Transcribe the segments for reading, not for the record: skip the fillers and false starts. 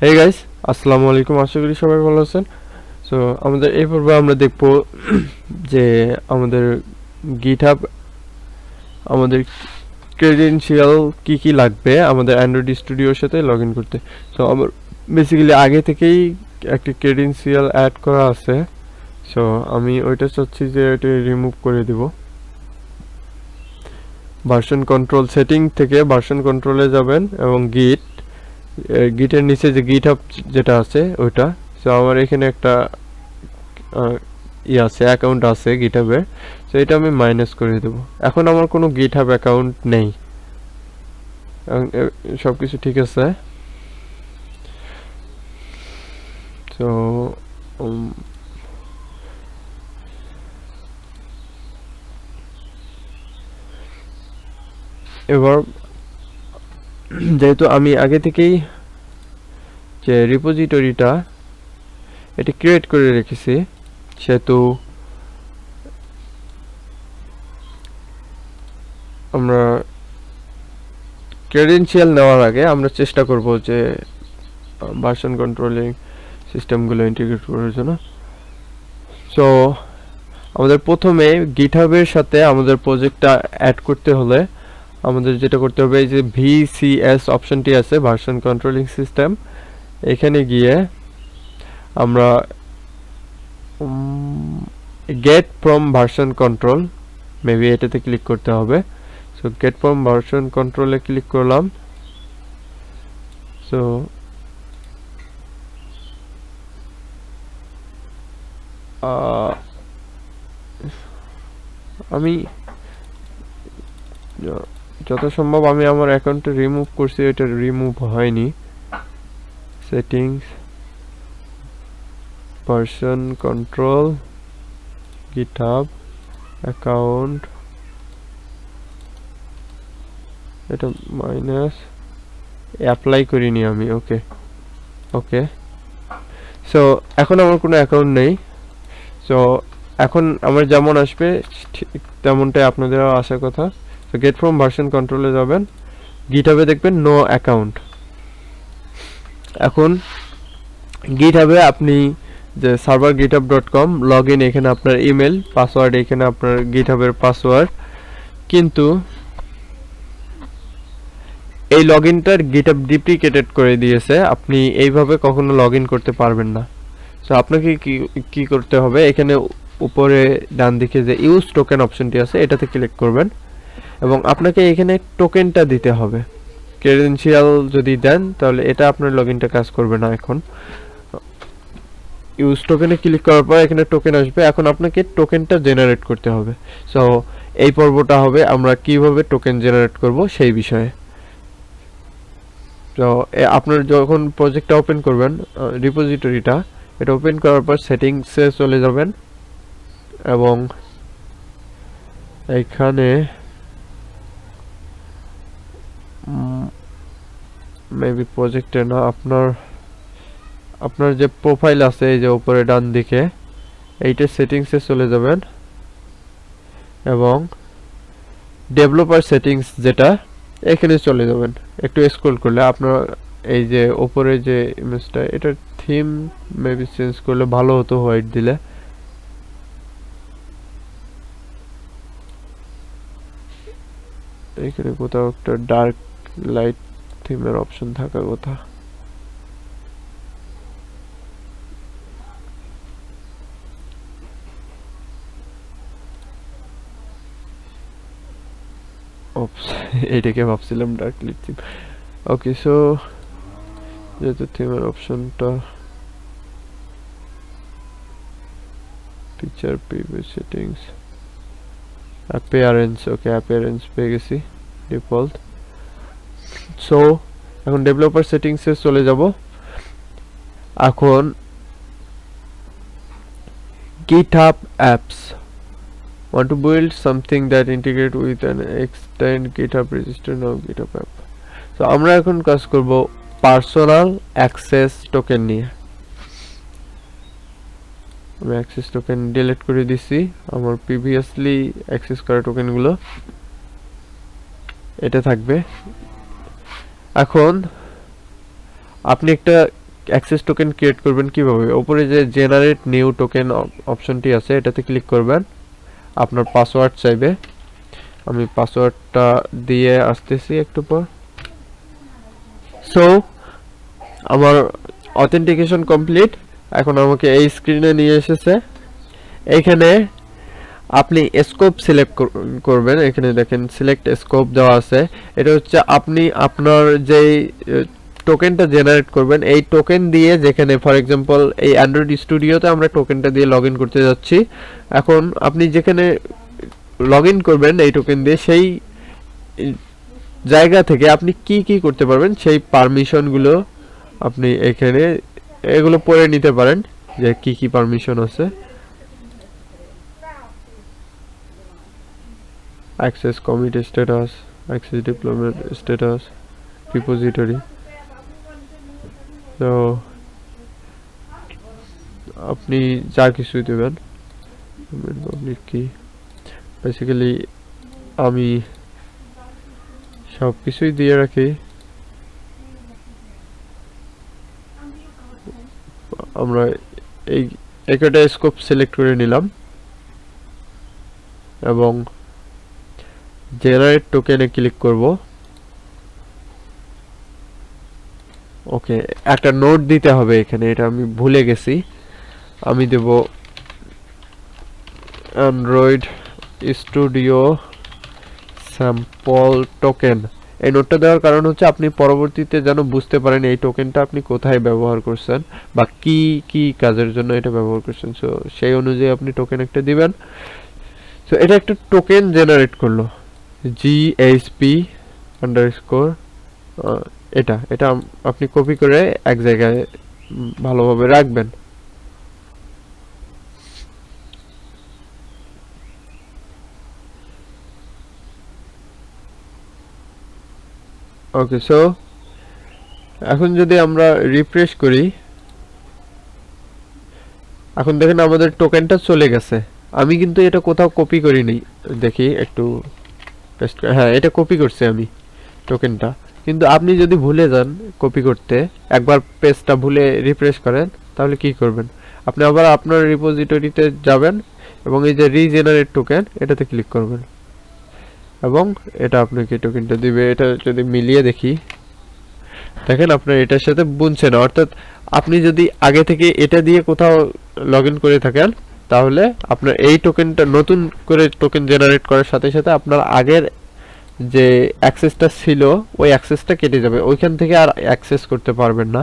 Hey guys, আসসালামু আলাইকুম। আশা করি সবাই ভালো আছেন। সো আমাদের এই পর্বে আমরা দেখব যে আমাদের GitHub আমাদের ক্রেডেনশিয়াল কি লাগবে আমাদের অ্যান্ড্রয়েড স্টুডিওর সাথে লগইন করতে। সো আমার বেসিক্যালি আগে থেকেই একটা ক্রেডেনশিয়াল অ্যাড করা আছে। সো আমি ওইটা চাচ্ছি যে এটা রিমুভ করে দিব। ভার্সন কন্ট্রোল সেটিং থেকে ভার্সন কন্ট্রোলে যাবেন এবং গিটের নিচে যে GitHub যেটা আছে ওইটা। সো আমার এখানে একটা আছে, অ্যাকাউন্ট আছে GitHub এর। সো এটা আমি মাইনাস করে দেব। এখন আমার কোনো GitHub অ্যাকাউন্ট নেই, সবকিছু ঠিক আছে। সো এবার যেহেতু আমি আগে থেকেই যে রিপোজিটরিটা এটা ক্রিয়েট করে রেখেছি, সেহেতু আমরা ক্রেডেনশিয়াল নেওয়ার আগে আমরা চেষ্টা করব যে ভার্সন কন্ট্রোলিং সিস্টেমগুলো ইন্টিগ্রেট করার জন্য। সো আমাদের প্রথমে গিটহাবের সাথে আমাদের প্রজেক্টটা অ্যাড করতে হলে আমাদের যেটা করতে হবে, এই যে VCS অপশনটি আছে, ভার্সন কন্ট্রোলিং সিস্টেম, এখানে গিয়ে আমরা get from version control maybe এটাতে ক্লিক করতে হবে। সো গেট ফ্রম ভার্সন কন্ট্রোলে ক্লিক করলাম। সো আমি যত সম্ভব আমি আমার অ্যাকাউন্টটা রিমুভ করছি, এটা রিমুভ হয়নি। Settings, version control, GitHub account, এটা মাইনাস, অ্যাপ্লাই করিনি আমি। ওকে ওকে। সো এখন আমার কোনো অ্যাকাউন্ট নেই। সো এখন আমার যেমন আসবে ঠিক তেমনটাই আপনাদেরও আসার কথা। তো গেট ফ্রম ভার্সন কন্ট্রোলে যাবেন, গিটহাবে দেখবেন নো অ্যাকাউন্ট। এখন গিটহাবে আপনি যে সার্ভার github.com লগইন, এখানে আপনার ইমেল পাসওয়ার্ড, এখানে আপনার গিটহাবের পাসওয়ার্ড, কিন্তু এই লগইনটার গিটহাব ডিপ্রিকেটেড করে দিয়েছে, আপনি এইভাবে কখনো লগইন করতে পারবেন না। সো আপনাকে কি করতে হবে, এখানে উপরে ডান দিকে যে ইউজ টোকেন অপশনটি আছে এটাতে ক্লিক করবেন এবং আপনাকে এখানে টোকেনটা দিতে হবে। ক্রেডেনশিয়াল যদি দেন তাহলে এটা আপনার লগইনটা কাজ করবে না। এখন ইউজ টোকেনে ক্লিক করার পর এখানে টোকেন আসবে, এখন আপনাকে টোকেনটা জেনারেট করতে হবে। সো এই পর্বটা হবে আমরা কিভাবে টোকেন জেনারেট করব সেই বিষয়ে। তো আপনার যখন প্রজেক্টটা ওপেন করবেন, রিপোজিটরিটা এটা ওপেন করার পর সেটিংসে চলে যাবেন এবং এখানে মেবি প্রজেক্টে না, আপনার যে প্রোফাইল আছে এই যে উপরে ডান দিকে, এইটা সেটিংসে চলে যাবেন এবং ডেভেলপার সেটিংস যেটা, এখানে চলে যাবেন। একটু স্ক্রল করলে আপনার এই যে উপরে যে ইমেজটা, এটার থিম মেবি চেঞ্জ করলে ভালো হতো, হোয়াইট দিলে। এখানে কোথাও একটা ডার্ক লাইট থিমের অপশন থাকার কথা। এটাকে ভাবছিলাম ডার্ক লাইট থিম। ওকে, সো যেহেতু থিমের অপশনটা পিকচার প্রিভিউ সেটিংস অ্যাপিয়ারেন্স, ওকে অ্যাপিয়ারেন্স পেয়ে গেছি ডিফল্ট। সো এখন ডেভেলপার সেটিংসে চলে যাব। এখন GitHub apps, want to build something that integrate with an extend GitHub register now GitHub app। তো আমরা এখন কাজ করব পার্সোনাল অ্যাক্সেস টোকেন নিয়ে। আমি অ্যাক্সেস টোকেন ডিলিট করে দিছি, আমার প্রিভিয়াসলি অ্যাক্সেস করা টোকেনগুলো এটা থাকবে। এখন আপনি একটা অ্যাক্সেস টোকেন ক্রিয়েট করবেন কিভাবে, উপরে যে জেনারেট নিউ টোকেন অপশনটি আছে এটাতে ক্লিক করবেন। আপনার পাসওয়ার্ড চাইবে, আমি পাসওয়ার্ডটা দিয়ে আসতেছি একটু পর। সো আমার অথেন্টিকেশন কমপ্লিট। এখন আমাকে এই স্ক্রিনে নিয়ে এসেছে। এইখানে আপনি স্কোপ সিলেক্ট করবেন। এখানে দেখেন সিলেক্ট স্কোপ দেওয়া আছে। এটা হচ্ছে আপনি আপনার যেই টোকেনটা জেনারেট করবেন এই টোকেন দিয়ে, যেখানে ফর এক্সাম্পল এই অ্যান্ড্রয়েড স্টুডিওতে আমরা টোকেনটা দিয়ে লগ ইন করতে যাচ্ছি। এখন আপনি যেখানে লগ ইন করবেন এই টোকেন দিয়ে, সেই জায়গা থেকে আপনি কি কি করতে পারবেন সেই পারমিশনগুলো আপনি এখানে এগুলো পড়ে নিতে পারেন যে কি কি পারমিশন আছে। Access commit status, access deployment status, repository. তো আপনি যা কিছু দেবেন পাবলিক কি, বেসিক্যালি আমি সব কিছুই দিয়ে রাখি। আমরা এই একটা স্কোপ সিলেক্ট করে নিলাম এবং জেনারেট টোকেনে ক্লিক করব। ওকে, একটা নোট দিতে হবে এখানে, এটা আমি ভুলে গেছি। আমি দেব অ্যান্ড্রয়েড স্টুডিও স্যাম্পল টোকেন। এই নোটটা দেওয়ার কারণ হচ্ছে আপনি পরবর্তীতে যেন বুঝতে পারেন এই টোকেনটা আপনি কোথায় ব্যবহার করছেন বা কি কি কাজের জন্য এটা ব্যবহার করছেন। সো সেই অনুযায়ী আপনি টোকেন একটা দিবেন। সো এটা একটা টোকেন জেনারেট করলো, জিএসপি আন্ডারস্কোর। এটা এটা আপনি কপি করে এক জায়গায় ভালোভাবে রাখবেন। ওকে, সো এখন যদি আমরা রিফ্রেশ করি, এখন দেখেন আমাদের টোকেনটা চলে গেছে। আমি কিন্তু এটা কোথাও কপি করিনি, দেখি একটু পেস্ট, হ্যাঁ এটা কপি করছি আমি টোকেনটা। কিন্তু আপনি যদি ভুলে যান কপি করতে, একবার পেজটা ভুলে রিফ্রেশ করেন, তাহলে কি করবেন, আপনি আবার আপনার রিপোজিটরিতে যাবেন এবং এই যে রিজেনারেট টোকেন এটাতে ক্লিক করবেন এবং এটা আপনাকে টোকেনটা দিবে। এটা যদি মিলিয়ে দেখি, দেখেন আপনার এটার সাথে বুনছে না। অর্থাৎ আপনি যদি আগে থেকে এটা দিয়ে কোথাও লগ ইন করে থাকেন, তাহলে আপনার এই টোকেনটা নতুন করে টোকেন জেনারেট করার সাথে সাথে আপনার আগের যে অ্যাক্সেসটা ছিল ওই অ্যাক্সেসটা কেটে যাবে, ওইখান থেকে আর অ্যাক্সেস করতে পারবেন না।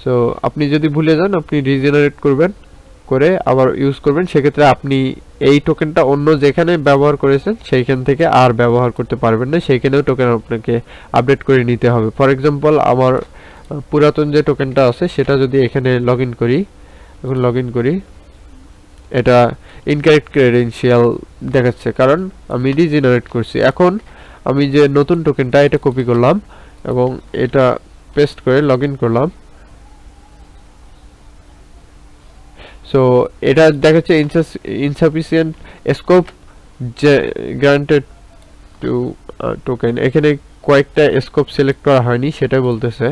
সো আপনি যদি ভুলে যান আপনি রিজেনারেট করবেন, করে আবার ইউজ করবেন। সেক্ষেত্রে আপনি এই টোকেনটা অন্য যেখানে ব্যবহার করেছেন সেইখান থেকে আর ব্যবহার করতে পারবেন না, সেইখানেও টোকেন আপনাকে আপডেট করে নিতে হবে। ফর এক্সাম্পল আমার পুরাতন যে টোকেনটা আছে সেটা যদি এখানে লগ ইন করি, এখন লগ ইন করি, এটা ইনকারেক্ট ক্রেডেনশিয়াল দেখাচ্ছে কারণ আমি রিজেনারেট করছি। এখন আমি যে নতুন টোকেনটা এটা কপি করলাম এবং এটা পেস্ট করে লগ ইন করলাম। সো এটা দেখাচ্ছে insufficient scope granted two token. এখানে কয়েকটা স্কোপ সিলেক্ট করা হয়নি সেটাই বলতেছে।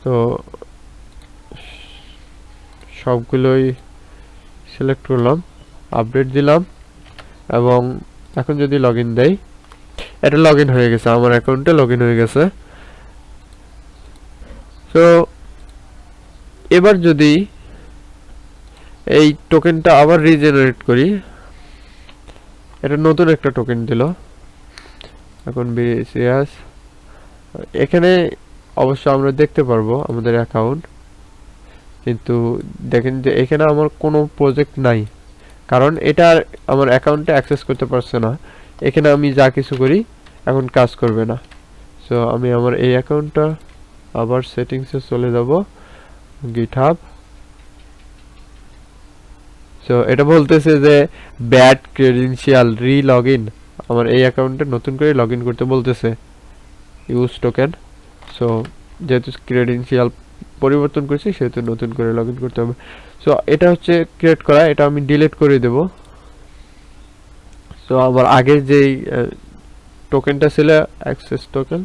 তো সবগুলোই সিলেক্ট করলাম, আপডেট দিলাম এবং এখন যদি লগ ইন দেই, এটা লগ ইন হয়ে গেছে, আমার অ্যাকাউন্টে লগ ইন হয়ে গেছে। তো এবার যদি এই টোকেনটা আবার রিজেনারেট করি, এটা নতুন একটা টোকেন দিল। এখন বিসিএস এখানে অবশ্য আমরা দেখতে পারবো আমাদের অ্যাকাউন্ট, কিন্তু দেখেন যে এখানে আমার কোনো প্রজেক্ট নাই, কারণ এটা আমার অ্যাকাউন্টে অ্যাক্সেস করতে পারছে না। এখানে আমি যা কিছু করি এখন কাজ করবে না। সো আমি আমার এই অ্যাকাউন্টটা আবার সেটিংসে চলে যাব, গিটহাব। সো এটা বলতেছে যে ব্যাড ক্রেডেনশিয়াল রি লগ ইন, আমার এই অ্যাকাউন্টে নতুন করে লগ ইন করতে বলতেছে, ইউজ টোকেন। সো যেহেতু ক্রেডেনশিয়াল পরিবর্তন করছি সেহেতু নতুন করে লগ ইন করতে হবে। সো এটা হচ্ছে ক্রিয়েট করা, এটা আমি ডিলিট করে দেব। সো আমার আগের যেই টোকেনটা ছিল access token,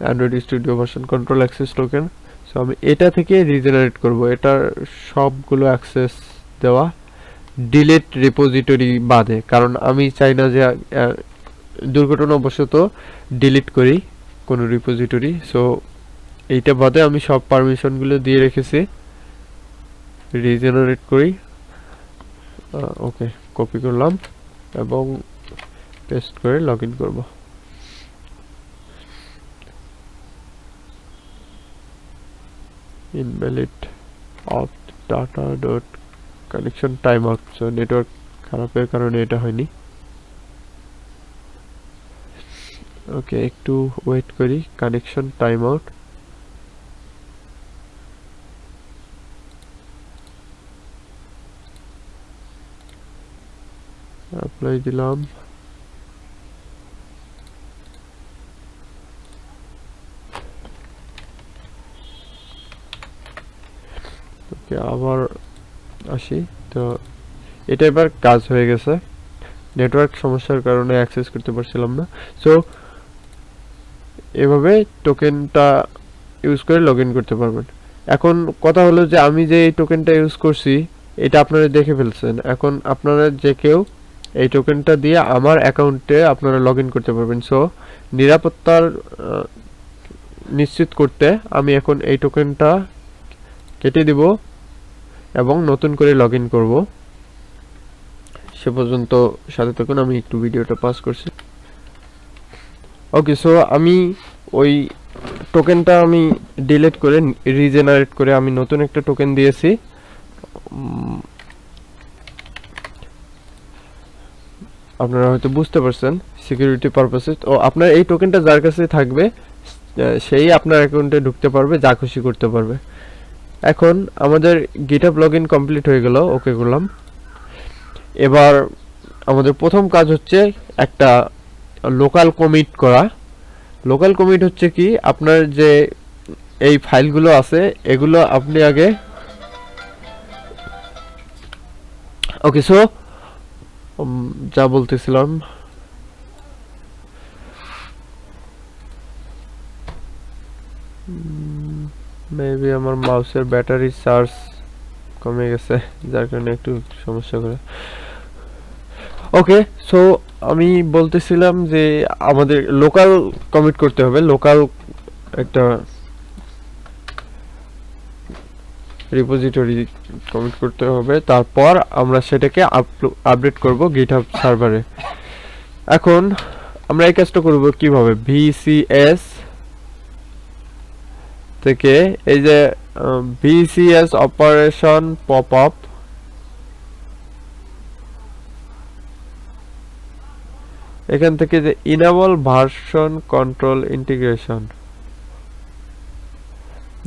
Android studio version control access token, so আমি এটা থেকে রিজেনারেট করব, এটার সবগুলো অ্যাক্সেস দেওয়া ডিলিট রিপোজিটরি বাদে, কারণ আমি চাই না যে দুর্ঘটনাবশত ডিলিট করি কোনো রিপোজিটরি। সো এইটা বাদে আমি সব পারমিশনগুলো দিয়ে রেখেছি। রিজেনারেট করি, ওকে, কপি করলাম এবং পেস্ট করে লগ ইন করবো। invalid of data dot connection timeout, so network খারাপের কারণে এটা হয়নি। ওকে, একটু ওয়েট করি, কানেকশন টাইম আউট। অ্যাপ্লাই দিলাম, ওকে, আবার আসি। তো এটা এবার কাজ হয়ে গেছে, নেটওয়ার্ক সমস্যার কারণে অ্যাক্সেস করতে পারছিলাম না। সো এভাবে টোকেনটা ইউজ করে লগ ইন করতে পারবেন। এখন কথা হলো যে আমি যে এই টোকেনটা ইউজ করছি এটা আপনারা দেখে ফেলছেন, এখন আপনারা যে কেউ এই টোকেনটা দিয়ে আমার অ্যাকাউন্টে আপনারা লগ ইন করতে পারবেন। সো নিরাপত্তার নিশ্চিত করতে আমি এখন এই টোকেনটা কেটে দিব এবং নতুন করে লগ ইন করবো। সে পর্যন্ত সাথে থাকুন, আমি একটু ভিডিওটা পাস করছি। ওকে, সো আমি ওই টোকেনটা আমি ডিলিট করে রিজেনারেট করে আমি নতুন একটা টোকেন দিয়েছি। আপনারা হয়তো বুঝতে পারছেন, সিকিউরিটি পারপাসে। তো আপনার এই টোকেনটা যার কাছে থাকবে সেই আপনার অ্যাকাউন্টে ঢুকতে পারবে, যা খুশি করতে পারবে। এখন আমাদের গিটহাব লগইন কমপ্লিট হয়ে গেল, ওকে করলাম। এবার আমাদের প্রথম কাজ হচ্ছে একটা লোকাল কমিট করা। লোকাল কমিট হচ্ছে কি, আপনার যে এই ফাইলগুলো আছে এগুলো আপনি আগে, ওকে, সো যা বলতেছিলাম, মেবি আমার মাউসের ব্যাটারি চার্জ কমে গেছে, যার কারণে একটু সমস্যা করে। ওকে, সো আমি বলতেছিলাম যে আমাদের লোকাল কমিট করতে হবে, লোকাল একটা রিপোজিটরি কমিট করতে হবে, তারপর আমরা সেটাকে আপডেট করব গিটহাব সার্ভারে। এখন আমরা এই কাজটা করব কিভাবে, ভিসিএস থেকে এই যে ভিসিএস অপারেশন পপ আপ, এখান থেকে যে ইনেবল ভার্সন কন্ট্রোল ইন্টিগ্রেশন,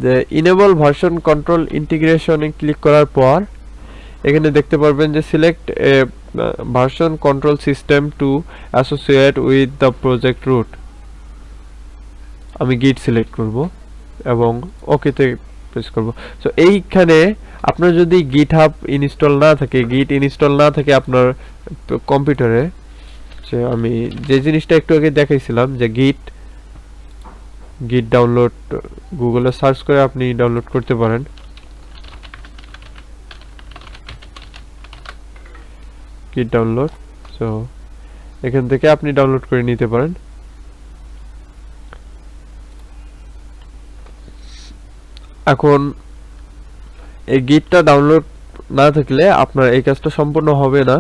যে ইনেবল ভার্সন কন্ট্রোল ইন্টিগ্রেশনে ক্লিক করার পর এখানে দেখতে পারবেন যে select a version control system to associate with the project root. আমি গিট সিলেক্ট করব এবং ওকে তে প্রেস করব। সো এইখানে আপনার যদি গিটহাব ইনস্টল না থাকে, গিট ইনস্টল না থাকে আপনার কম্পিউটারে, যে আমি যে জিনিসটা একটু আগে দেখাইছিলাম যে গিট ডাউনলোড, গুগলে সার্চ করে আপনি ডাউনলোড করতে পারেন। গিট ডাউনলোড, সো এখান থেকে আপনি ডাউনলোড করে নিতে পারেন। এখন এই গিটটা ডাউনলোড না থাকলে আপনার এই কাজটা সম্পূর্ণ হবে না,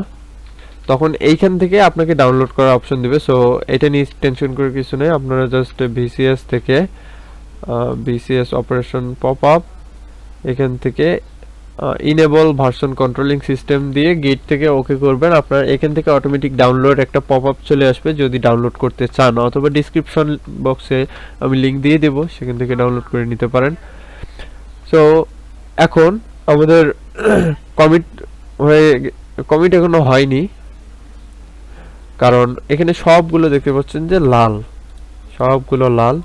তখন এইখান থেকে আপনাকে ডাউনলোড করার অপশন দিবে। সো এটা নিয়ে টেনশন করে কিছু নেই, আপনারা জাস্ট ভিসিএস থেকে ভিসিএস অপারেশন পপ আপ, এখান থেকে ইনেবল ভার্সন কন্ট্রোলিং সিস্টেম দিয়ে গিট থেকে ওকে করবেন। আপনার এখান থেকে অটোমেটিক ডাউনলোড একটা পপ আপ চলে আসবে যদি ডাউনলোড করতে চান, অথবা ডিসক্রিপশন বক্সে আমি লিঙ্ক দিয়ে দেব, সেখান থেকে ডাউনলোড করে নিতে পারেন। সো এখন আমাদের কমিট এখনো হয়নি, কারণ এখানে সবগুলো দেখতে পাচ্ছেন যে লাল, সবগুলো লাল,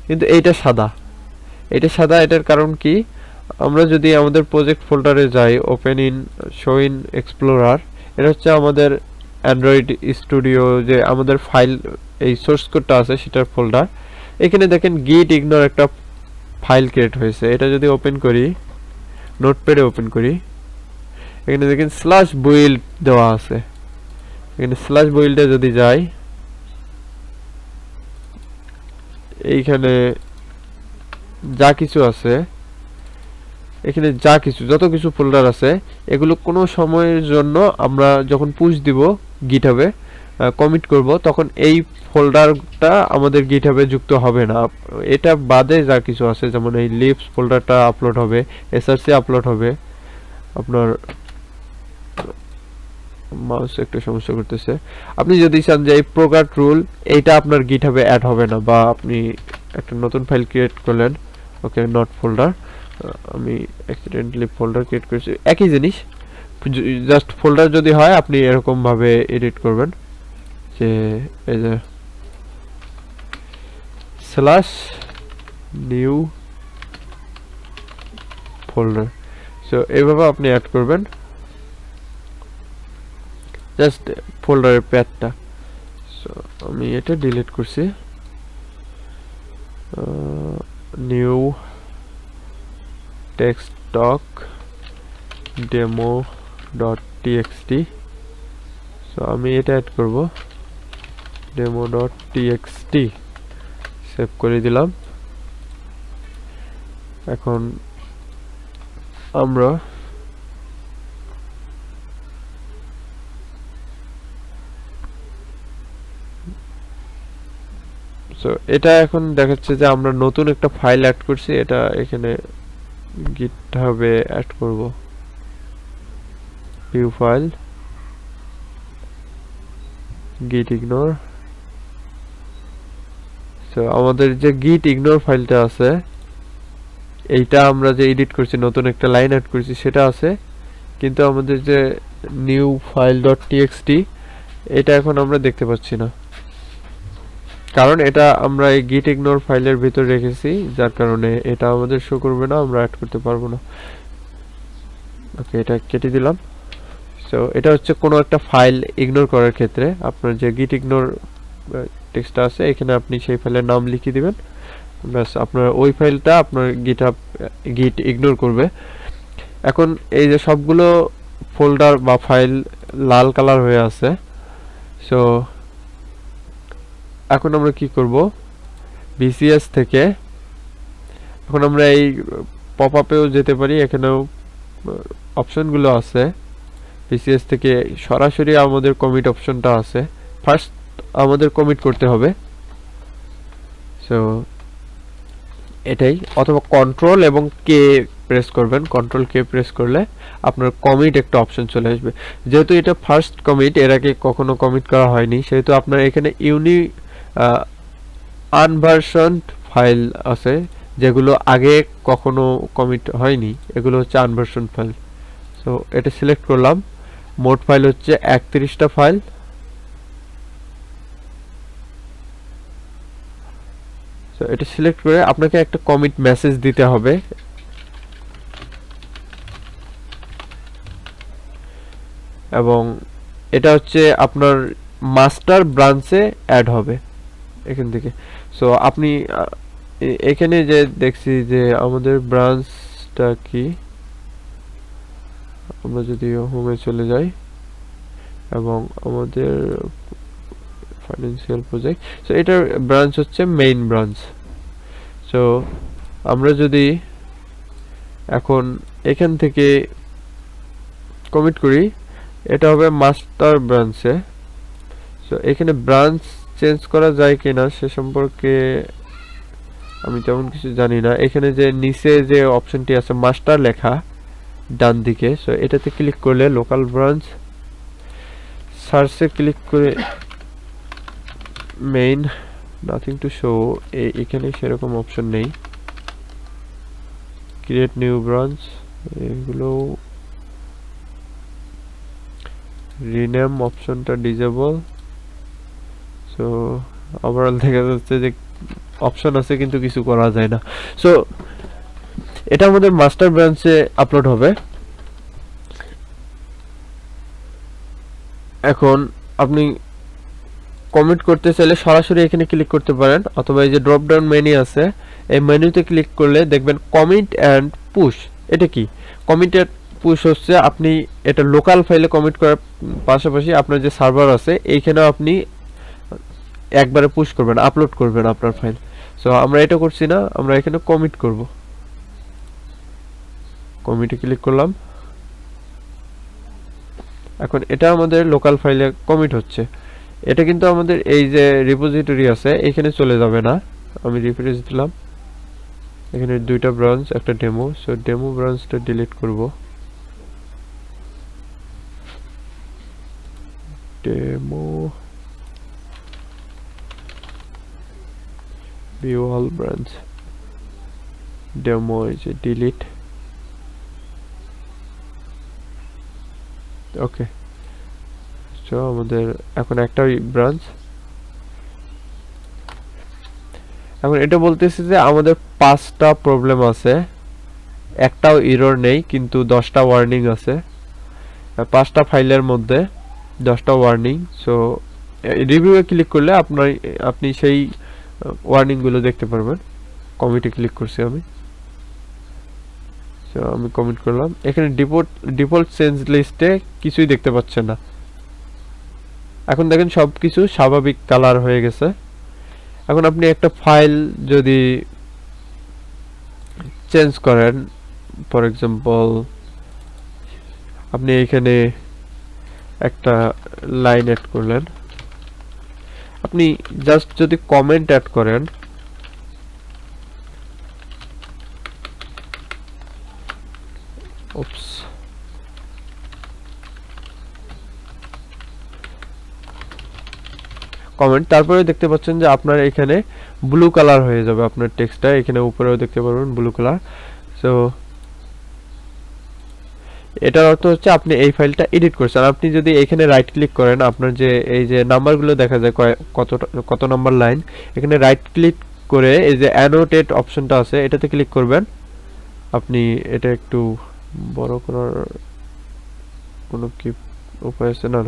কিন্তু এইটা সাদা। এটার কারণ কি, আমরা যদি আমাদের প্রজেক্ট ফোল্ডারে যাই, open in show in explorer, এটা হচ্ছে আমাদের অ্যান্ড্রয়েড স্টুডিও, যে আমাদের ফাইল এই সোর্স কোডটা আছে সেটার ফোল্ডার। এখানে দেখেন গিট ইগনোর একটা ফাইল ক্রিয়েট হয়েছে। এটা যদি ওপেন করি, নোটপ্যাডে ওপেন করি, এখানে দেখেন স্ল্যাশ বিল্ড দেওয়া আছে। এখানে স্ল্যাশ বিল্ডে যদি যাই, এইখানে যা কিছু আছে, এখানে যা কিছু যত কিছু ফোল্ডার আছে এগুলো কোনো সময়ের জন্য আমরা যখন পুশ দিব গিটহাবে কমিট করব, তখন এই ফোল্ডারটা আমাদের গিটহাবে যুক্ত হবে না। এটা বাদে যা কিছু আছে, যেমন এই লিপস ফোল্ডারটা আপলোড হবে, এসআরসি আপলোড হবে। আপনার মাউস একটু সমস্যা করতেছে। আপনি যদি চান যে এই প্রোগ্রাম রুল এইটা আপনার গিটহাবে অ্যাড হবে না, বা আপনি একটা নতুন ফাইল ক্রিয়েট করলেন, ওকে নট ফোল্ডার, আমি অ্যাক্সিডেন্টালি ফোল্ডার ক্রিয়েট করেছি, একই জিনিস, জাস্ট ফোল্ডার যদি হয় আপনি এরকম ভাবে এডিট করবেন যে এই যে স্ল্যাশ নিউ ফোল্ডার। সো এইভাবে আপনি অ্যাড করবেন জাস্ট ফোল্ডারের প্যাথটা। সো আমি এটা ডিলিট করছি, নিউ টেক্সটক demo.txt। সো আমি এটা অ্যাড করব, demo.txt, সেভ করে দিলাম। এখন আমরা সো এটা এখন দেখাচ্ছে যে আমরা নতুন একটা ফাইল অ্যাড করছি, এটা এখানে গিটহাবে অ্যাড করব। View file, git ignore। So আমাদের যে git ignore ফাইলটা আছে, এইটা আমরা যে এডিট করছি, নতুন একটা লাইন অ্যাড করছি সেটা আছে, কিন্তু আমাদের যে নিউ file.txt এটা এখন আমরা দেখতে পাচ্ছি না, কারণ এটা আমরা এই git ignore ফাইলের ভিতর রেখেছি, যার কারণে এটা আমাদের শো করবে না, আমরা অ্যাড করতে পারবো না। ওকে, এটা কেটে দিলাম। সো এটা হচ্ছে কোনো একটা ফাইল ইগনোর করার ক্ষেত্রে আপনার যে git ignore টেক্সটটা আছে, এখানে আপনি সেই ফাইলের নাম লিখে দিবেন, ব্যাস আপনার ওই ফাইলটা আপনার গিট ইগনোর করবে। এখন এই যে সবগুলো ফোল্ডার বা ফাইল লাল কালার হয়ে আছে, সো এখন আমরা কি করব, বিসিএস থেকে এখন আমরা এই পপআপেও যেতে পারি, এখানেও অপশনগুলো আছে। বিসিএস থেকে সরাসরি আমাদের কমিট অপশনটা আছে, ফার্স্ট আমাদের কমিট করতে হবে। সো এটাই, অথবা কন্ট্রোল এবং কে প্রেস করবেন, কন্ট্রোল কে প্রেস করলে আপনার কমিট একটা অপশন চলে আসবে। যেহেতু এটা ফার্স্ট কমিট, এর আগে কখনো কমিট করা হয়নি, সেহেতু আপনার এখানে আনভার্সন ফাইল আছে যেগুলো আগে কখনো কমিট হয়নি, এগুলো হচ্ছে আনভার্সন ফাইল। সো এটা সিলেক্ট করলাম, মোট ফাইল হচ্ছে 31টা ফাইল। সো এটা সিলেক্ট করে আপনাকে একটা কমিট মেসেজ দিতে হবে, এবং এটা হচ্ছে আপনার মাস্টার ব্রাঞ্চে অ্যাড হবে এখান থেকে। সো আপনি এখানে যে দেখছি যে আমাদের ব্রাঞ্চটা কি, আমরা যদি হোমে চলে যাই এবং আমাদের ফাইন্যান্সিয়াল প্রজেক্ট, সো এটার ব্রাঞ্চ হচ্ছে মেইন ব্রাঞ্চ। সো আমরা যদি এখন এখান থেকে কমিট করি, এটা হবে মাস্টার ব্রাঞ্চে। সো এখানে ব্রাঞ্চ চেঞ্জ করা যায় কিনা সে সম্পর্কে আমি তেমন কিছু জানি না। এখানে যে নিচে যে অপশনটি আছে মাস্টার লেখা ডান দিকে, সো এটাতে ক্লিক করলে লোকাল ব্রাঞ্চ, সার্চে ক্লিক করে মেইন, নাথিং টু শো, এখানে সেরকম অপশন নেই। ক্রিয়েট নিউ ব্রাঞ্চ, এগুলো রিনেম অপশনটা ডিজেবল। সো ওভারঅল দেখা যাচ্ছে যে অপশন আছে কিন্তু কিছু করা যায় না। সো এটা আমাদের মাস্টার ব্রাঞ্চে আপলোড হবে। এখন আপনি কমিট করতে চাইলে সরাসরি এখানে ক্লিক করতে পারেন, অথবা এই যে ড্রপ ডাউন মেনু আছে এই মেনুতে ক্লিক করলে দেখবেন কমিট অ্যান্ড পুশ। এটা কি? কমিট অ্যান্ড পুশ হচ্ছে আপনি এটা লোকাল ফাইলে কমিট করার পাশাপাশি আপনার যে সার্ভার আছে এইখানেও আপনি একবারে পুশ করবেন, আপলোড করবেন আপনার ফাইল। সো আমরা এটা করছি না, আমরা এখানে কমিট করব। কমিটে ক্লিক করলাম। এখন এটা আমাদের লোকাল ফাইলে কমিট হচ্ছে। এটা কিন্তু আমাদের এই যে রিপোজিটরি আছে এখানে চলে যাবে না। আমি রিফ্রেশ দিলাম, এখানে দুইটা ব্রাঞ্চ একটা ডেমো, সো ডেমো ব্রাঞ্চটা ডিলিট করব। Demo view all branch, demo এই যে ডিলিট। ওকে, সো আমাদের এখন একটা ব্রাঞ্চ। এখন এটা বলতেছে যে আমাদের 5টা প্রবলেম আছে, একটাও এরর নেই, কিন্তু 10টা ওয়ার্নিং আছে। 5টা ফাইলের মধ্যে 10টা ওয়ার্নিং। সো রিভিউয়ে ক্লিক করলে আপনি সেই ওয়ার্নিংগুলো দেখতে পারবেন। কমিটে ক্লিক করছি আমি, সো আমি কমিট করলাম। এখানে ডিফল্ট চেঞ্জ লিস্টে কিছুই দেখতে পাচ্ছেন না। এখন দেখেন সব কিছু স্বাভাবিক কালার হয়ে গেছে। এখন আপনি একটা ফাইল যদি চেঞ্জ করেন, ফর এক্সাম্পল আপনি এখানে একটা লাইন অ্যাড করলেন, আপনি জাস্ট যদি কমেন্ট অ্যাড করেন, ওপস, কমেন্ট, তারপরে দেখতে পাচ্ছেন যে আপনার এখানে ব্লু কালার হয়ে যাবে আপনার টেক্সটটা। এখানে উপরেও দেখতে পারবেন ব্লু কালার। সো এটার অর্থ হচ্ছে আপনি এই ফাইলটা এডিট করছেন। আপনি যদি এখানে রাইট ক্লিক করেন, আপনার যে এই যে নাম্বারগুলো দেখা যায় কত নাম্বার লাইন, এখানে রাইট ক্লিক করে এই যে অ্যানোটেট অপশনটা আছে এটাতে ক্লিক করবেন। আপনি এটা একটু বড় করার কোনো কি উপায় আছে? না,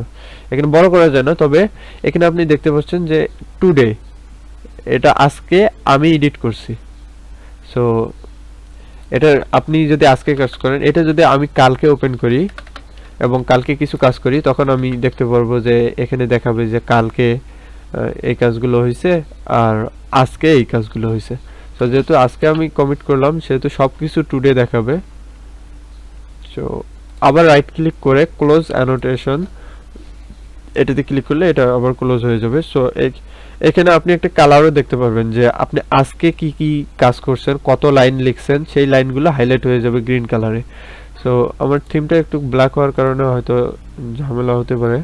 এখানে বড় করা যায় না, তবে এখানে আপনি দেখতে পাচ্ছেন যে টুডে, এটা আজকে আমি এডিট করছি। সো এটা আপনি যদি আজকে কাজ করেন, এটা যদি আমি কালকে ওপেন করি এবং কালকে কিছু কাজ করি, তখন আমি দেখতে পারবো যে এখানে দেখাবে যে কালকে এই কাজগুলো হয়েছে আর আজকে এই কাজগুলো হয়েছে। সো যেহেতু আজকে আমি কমিট করলাম সেহেতু সব কিছু টুডে দেখাবে। সো আবার রাইট ক্লিক করে ক্লোজ অ্যানোটেশন এটাতে ক্লিক করলে এটা আবার ক্লোজ হয়ে যাবে। সো এখানে আপনি একটা কালারও দেখতে পারবেন যে আপনি আজকে কি কি কাজ করছেন, কত লাইন লিখছেন, সেই লাইনগুলো হাইলাইট হয়ে যাবে গ্রিন কালারে। সো আমার থিমটা একটু ব্ল্যাক হওয়ার কারণে হয়তো ঝামেলা হতে পারে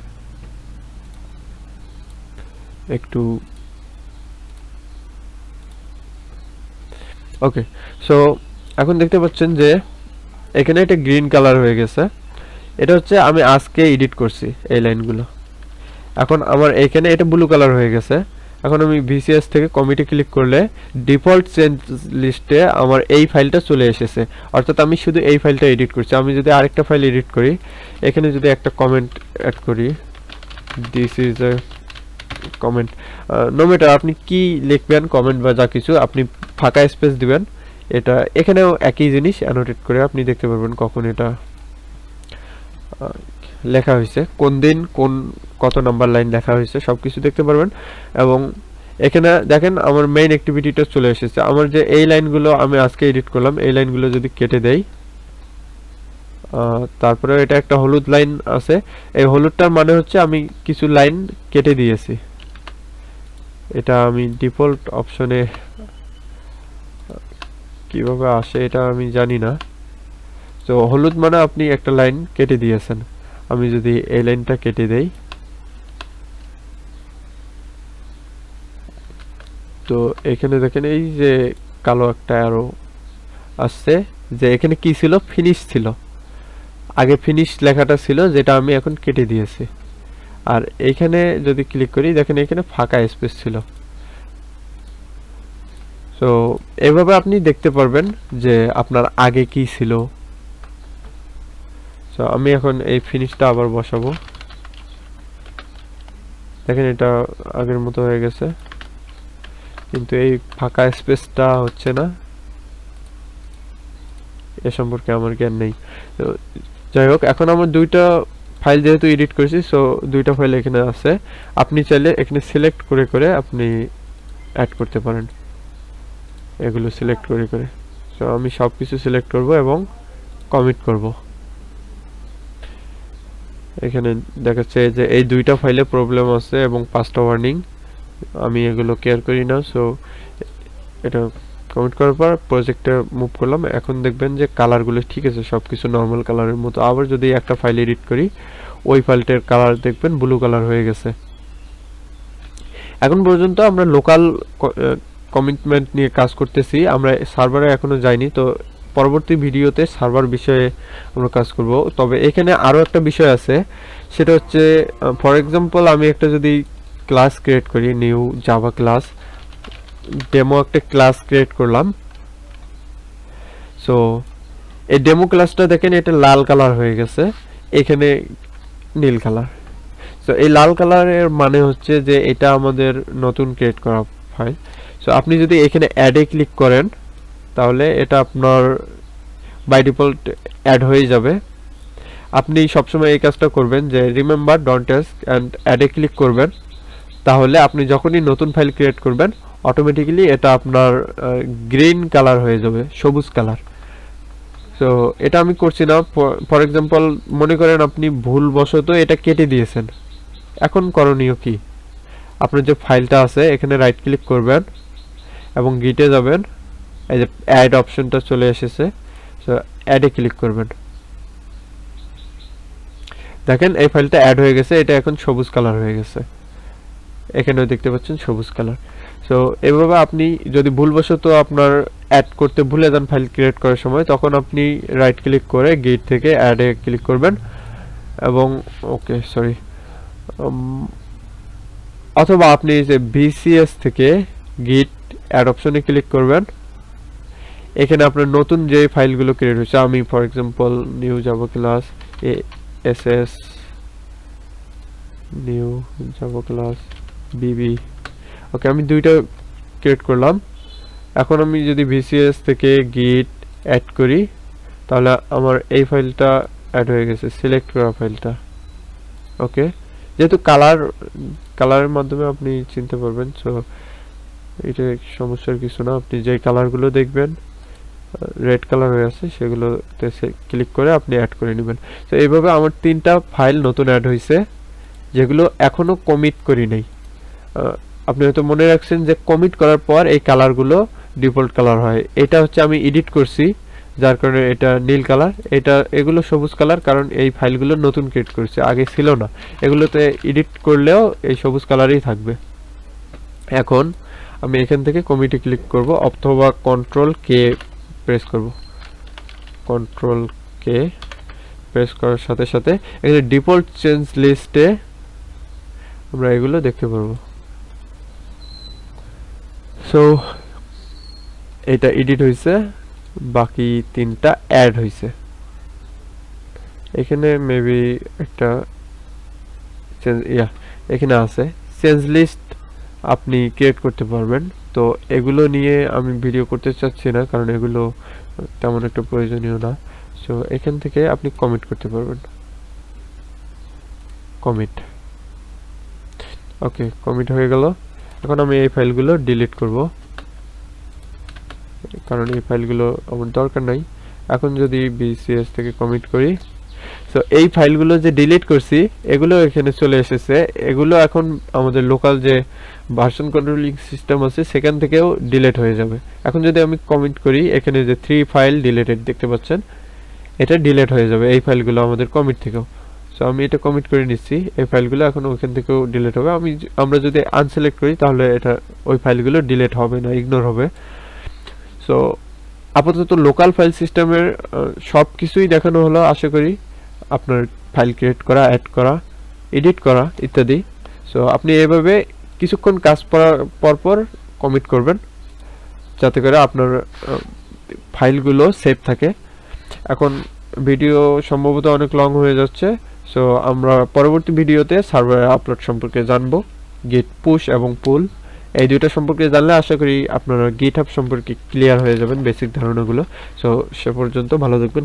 একটু। ওকে, সো এখন দেখতে পাচ্ছেন যে এখানে এটা গ্রিন কালার হয়ে গেছে। এটা হচ্ছে আমি আজকে এডিট করছি এই লাইনগুলো। এখন আমার এখানে এটা ব্লু কালার হয়ে গেছে। এখন আমি ভিসিএস থেকে কমিটে ক্লিক করলে ডিফল্ট চেঞ্জ লিস্টে আমার এই ফাইলটা চলে এসেছে, অর্থাৎ আমি শুধু এই ফাইলটা এডিট করছি। আমি যদি আরেকটা ফাইল এডিট করি, এখানে যদি একটা কমেন্ট অ্যাড করি, this is a comment, no matter আপনি কি লিখবেন, কমেন্ট বা যা কিছু, আপনি ফাঁকা স্পেস দিবেন। এটা এখানেও একই জিনিস অ্যানোটেট করে আপনি দেখতে পারবেন কখন এটা লেখা হয়েছে, কোন দিন কত নাম্বার লাইন লেখা হয়েছে সবকিছু দেখতে পারবেন। এবং এখানে দেখেন আমার মেইন অ্যাক্টিভিটিটা চলে এসেছে। আমার যে এই লাইনগুলো আমি আজকে এডিট করলাম, এই লাইনগুলো যদি কেটে দেই, তারপরে এটা একটা হলুদ লাইন আছে, এই হলুদটার মানে হচ্ছে আমি কিছু লাইন কেটে দিয়েছি। এটা আমি ডিফল্ট অপশনে কিভাবে আসে এটা আমি জানি না। তো হলুদ মানে আপনি একটা লাইন কেটে দিয়েছেন। আমি যদি এই লাইনটা কেটে দেই, তো এখানে দেখেন এই যে কালো একটা অ্যারো আসছে, যে এখানে কি ছিল, ফিনিশ ছিল, আগে ফিনিশ লেখাটা ছিল যেটা আমি এখন কেটে দিয়েছি। আর এইখানে যদি ক্লিক করি দেখেন এখানে ফাঁকা স্পেস ছিল। সো এভাবে আপনি দেখতে পারবেন যে আপনার আগে কি ছিল। সো আমি এখন এই ফিনিশটা আবার বসাবো। দেখেন এটা আগের মতো হয়ে গেছে, কিন্তু এই ফাঁকা স্পেসটা হচ্ছে না, এ সম্পর্কে আমার জ্ঞান নেই। তো যাই হোক, এখন আমার দুইটা ফাইল যেহেতু এডিট করেছি, সো দুইটা ফাইল এখানে আছে। আপনি চাইলে এখানে সিলেক্ট করে করে আপনি অ্যাড করতে পারেন, এগুলো সিলেক্ট করে করে। সো আমি সব কিছু সিলেক্ট করব এবং কমিট করব। এখানে দেখাচ্ছে যে এই দুইটা ফাইলে প্রবলেম আছে এবং 5টা ওয়ার্নিং, আমি এগুলো কেয়ার করি না। সো এটা কমিট করার পর প্রজেক্টে মুভ করলাম। এখন দেখবেন যে কালারগুলো ঠিক আছে, সব কিছু নর্মাল কালারের মতো। আবার যদি একটা ফাইল এডিট করি, ওই ফাইলটার কালার দেখবেন ব্লু কালার হয়ে গেছে। এখন পর্যন্ত আমরা লোকাল কমিটমেন্ট নিয়ে কাজ করতেছি, আমরা সার্ভারে এখনো যাইনি। তো পরবর্তী ভিডিওতে সার্ভার বিষয়ে আমরা কাজ করব। তবে এখানে আরও একটা বিষয় আছে, সেটা হচ্ছে ফর এক্সাম্পল আমি একটা যদি ক্লাস ক্রিয়েট করি, নিউ জাভা ক্লাস, ডেমো একটা ক্লাস ক্রিয়েট করলাম। সো এই ডেমো ক্লাসটা দেখেন এটা লাল কালার হয়ে গেছে, এখানে নীল কালার। সো এই লাল কালারের মানে হচ্ছে যে এটা আমাদের নতুন ক্রিয়েট করা ফাইল। সো আপনি যদি এখানে অ্যাডে ক্লিক করেন তাহলে এটা আপনার বাই ডিফল্ট অ্যাড হয়ে যাবে। আপনি সবসময় এই কাজটা করবেন যে রিমেম্বার ডন্ট টাস্ক অ্যান্ড অ্যাডে ক্লিক করবেন, তাহলে আপনি যখনই নতুন ফাইল ক্রিয়েট করবেন অটোমেটিক্যালি এটা আপনার গ্রিন কালার হয়ে যাবে, সবুজ কালার। সো এটা আমি করছি না। ফর এক্সাম্পল মনে করেন আপনি ভুলবশত এটা কেটে দিয়েছেন, এখন করণীয় কি? আপনার যে ফাইলটা আছে এখানে রাইট ক্লিক করবেন এবং গিটে যাবেন, এই যে অ্যাড অপশনটা চলে এসেছে, সো অ্যাডে ক্লিক করবেন। দেখেন এই ফাইলটা অ্যাড হয়ে গেছে, এটা এখন সবুজ কালার হয়ে গেছে, এখানেও দেখতে পাচ্ছেন সবুজ কালার। সো এভাবে আপনি যদি ভুলবশত আপনার অ্যাড করতে ভুলে যান ফাইল ক্রিয়েট করার সময়, তখন আপনি রাইট ক্লিক করে গিট থেকে অ্যাডে ক্লিক করবেন এবং অথবা আপনি যে ভিসিএস থেকে গিট অ্যাড অপশনে ক্লিক করবেন। এখানে আপনার নতুন যে ফাইলগুলো ক্রিয়েট হয়েছে, আমি for example new Java class SS new Java class বিবি, ওকে আমি দুইটা ক্রিয়েট করলাম। এখন আমি যদি ভিসিএস থেকে গিট অ্যাড করি তাহলে আমার এই ফাইলটা অ্যাড হয়ে গেছে, সিলেক্ট করা ফাইলটা। ওকে, যেহেতু কালারের মাধ্যমে আপনি চিনতে পারবেন, সো এটা সমস্যার কিছু না। আপনি যে কালারগুলো দেখবেন রেড কালার হয়ে আছে সেগুলোতে ক্লিক করে আপনি অ্যাড করে নেবেন। তো এইভাবে আমার 3টা ফাইল নতুন অ্যাড হয়েছে, যেগুলো এখনো কমিট করি নাই। আপনি হয়তো মনে রাখছেন যে কমিট করার পর এই কালারগুলো ডিফল্ট কালার হয়, এটা হচ্ছে আমি এডিট করছি যার কারণে এটা নীল কালার, এগুলো সবুজ কালার, কারণ এই ফাইলগুলো নতুন ক্রিয়েট করেছে, আগে ছিল না। এগুলোতে এডিট করলেও এই সবুজ কালারই থাকবে। এখন আমি এখান থেকে কমিটে ক্লিক করব অথবা কন্ট্রোল কে প্রেস করব। কন্ট্রোল কে প্রেস করার সাথে সাথে এখানে ডিফল্ট চেঞ্জ লিস্টে আমরা এগুলো দেখতে পারবো। সো এটা এডিট হয়েছে, বাকি 3টা অ্যাড হয়েছে। এখানে মেবি একটা এখানে আছে চেঞ্জ লিস্ট, আপনি ক্রিয়েট করতে পারবেন। তো এগুলো নিয়ে আমি ভিডিও করতে চাচ্ছি না, কারণ এগুলো তেমন একটা প্রয়োজনীয় না। সো এখান থেকে আপনি কমিট করতে পারবেন, কমিট। ওকে, কমিট হয়ে গেল। এখন আমি এই ফাইলগুলো ডিলিট করব, কারণ এই ফাইলগুলো আমার দরকার নাই। এখন যদি ভিসিএস থেকে কমিট করি, সো এই ফাইলগুলো যে ডিলিট করছি এগুলো এখানে চলে এসেছে। এগুলো এখন আমাদের লোকাল যে ভার্সন কন্ট্রোলিং সিস্টেম আছে সেখান থেকেও ডিলিট হয়ে যাবে। এখন যদি আমি কমিট করি, এখানে যে 3 ফাইল ডিলিটেড দেখতে পাচ্ছেন, এটা ডিলিট হয়ে যাবে এই ফাইলগুলো আমাদের কমিট থেকেও। সো আমি এটা কমিট করে নিচ্ছি, এই ফাইলগুলো এখন ওখান থেকেও ডিলিট হবে। আমরা যদি আনসিলেক্ট করি তাহলে এটা ওই ফাইলগুলো ডিলিট হবে না, ইগনোর হবে। সো আপাতত লোকাল ফাইল সিস্টেমের সব কিছুই দেখানো হলো। আশা করি আপনার ফাইল ক্রিয়েট করা, অ্যাড করা, এডিট করা ইত্যাদি। সো আপনি এভাবে কিছুক্ষণ কাজ পর কমিট করবেন, যাতে করে আপনার ফাইলগুলো সেভ থাকে। এখন ভিডিও সম্ভবত অনেক লং হয়ে যাচ্ছে, সো আমরা পরবর্তী ভিডিওতে সার্ভারে আপলোড সম্পর্কে জানবো। গিট পুশ এবং পুল, এই দুইটা সম্পর্কে জানলে আশা করি আপনারা গিটহাব সম্পর্কে ক্লিয়ার হয়ে যাবেন বেসিক ধারণাগুলো। সো সে পর্যন্ত ভালো থাকবেন।